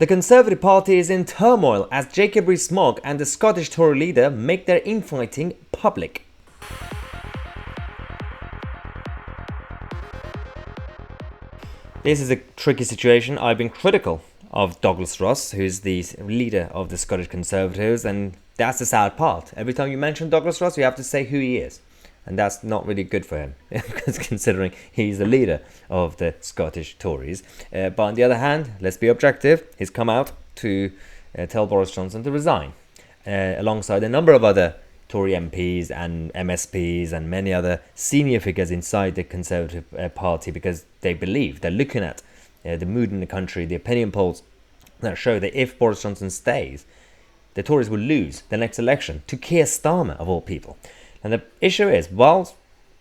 The Conservative Party is in turmoil as Jacob Rees-Mogg and the Scottish Tory leader make their infighting public. This is a tricky situation. I've been critical of Douglas Ross, who's the leader of the Scottish Conservatives, and that's the sad part. Every time you mention Douglas Ross, you have to say who he is. And that's not really good for him, considering he's the leader of the Scottish Tories. But on the other hand, let's be objective. He's come out to tell Boris Johnson to resign, alongside a number of other Tory MPs and MSPs and many other senior figures inside the Conservative Party, because they believe, they're looking at the mood in the country, the opinion polls that show that if Boris Johnson stays, the Tories will lose the next election to Keir Starmer, of all people. And the issue is, whilst,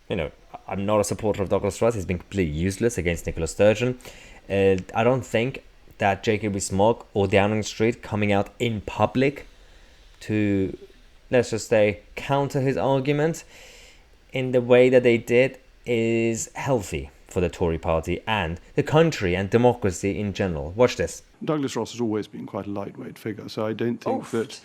I'm not a supporter of Douglas Ross, he's been completely useless against Nicola Sturgeon. I don't think that Jacob Rees-Mogg or Downing Street coming out in public to, let's just say, counter his argument in the way that they did is healthy for the Tory party and the country and democracy in general. Watch this. Douglas Ross has always been quite a lightweight figure, so I don't think that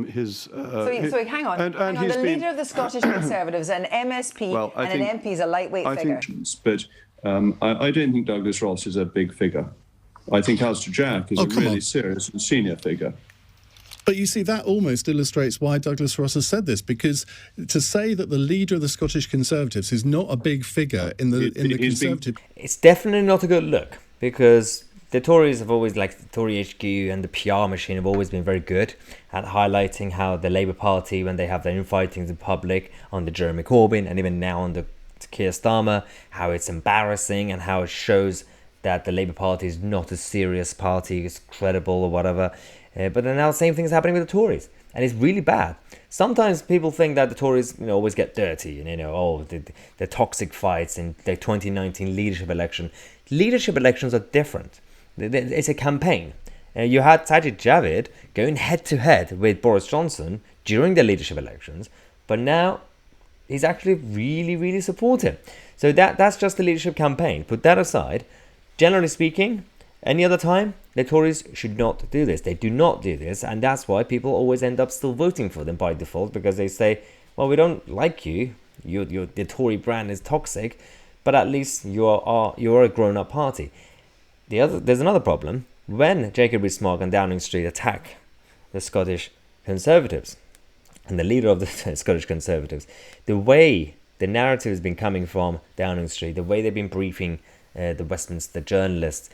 his... Sorry, hang on. The leader of the Scottish Conservatives, an MSP an MP is a lightweight figure. But I don't think Douglas Ross is a big figure. I think Alistair Jack is a really serious and senior figure. But you see, that almost illustrates why Douglas Ross has said this, because to say that the leader of the Scottish Conservatives is not a big figure in the Conservative... It's definitely not a good look, because the Tories have always, like the Tory HQ and the PR machine, have always been very good at highlighting how the Labour Party, when they have their infightings in public under Jeremy Corbyn and even now under Keir Starmer, how it's embarrassing and how it shows that the Labour Party is not a serious party, it's credible or whatever. But then now the same thing is happening with the Tories, and it's really bad. Sometimes people think that the Tories, always get dirty, and the toxic fights in the 2019 leadership election. Leadership elections are different. It's a campaign. You had Sajid Javid going head to head with Boris Johnson during the leadership elections, but now he's actually really, really supportive. So that's just the leadership campaign. Put that aside. Generally speaking, any other time, the Tories should not do this. They do not do this, and that's why people always end up still voting for them by default, because they say, well, we don't like you. The Tory brand is toxic, but at least you're a grown-up party. There's another problem. When Jacob Rees-Mogg and Downing Street attack the Scottish Conservatives and the leader of the Scottish Conservatives, the way the narrative has been coming from Downing Street, the way they've been briefing the Westminster journalists,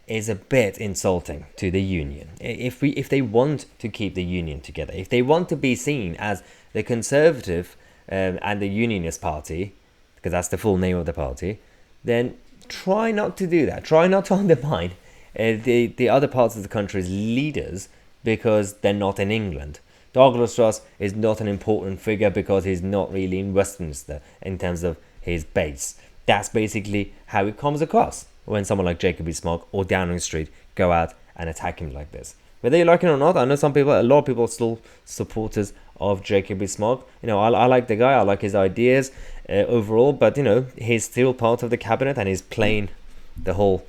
is a bit insulting to the union. If they want to keep the union together, if they want to be seen as the Conservative and the Unionist Party, because that's the full name of the party, then try not to do that. Try not to undermine the other parts of the country's leaders because they're not in England. Douglas Ross is not an important figure because he's not really in Westminster in terms of his base. That's basically how it comes across when someone like Jacob Rees-Mogg or Downing Street go out and attack him like this. Whether you like it or not, I know a lot of people are still supporters of Jacob Rees-Mogg. I like the guy, I like his ideas overall, but he's still part of the cabinet and he's playing the whole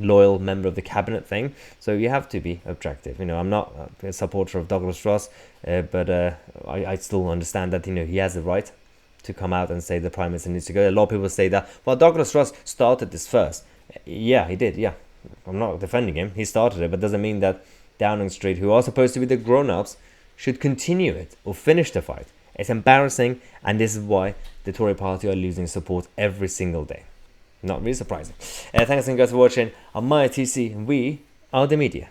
loyal member of the cabinet thing. So you have to be objective. I'm not a supporter of Douglas Ross, but I still understand that he has the right to come out and say the Prime Minister needs to go. A lot of people say that, well, Douglas Ross started this first. Yeah, he did, yeah. I'm not defending him. He started it, but doesn't mean that Downing Street, who are supposed to be the grown-ups, should continue it or finish the fight. It's embarrassing, and this is why the Tory party are losing support every single day. Not really surprising. Thanks again, guys, for watching. I'm Tousi, and we are the media.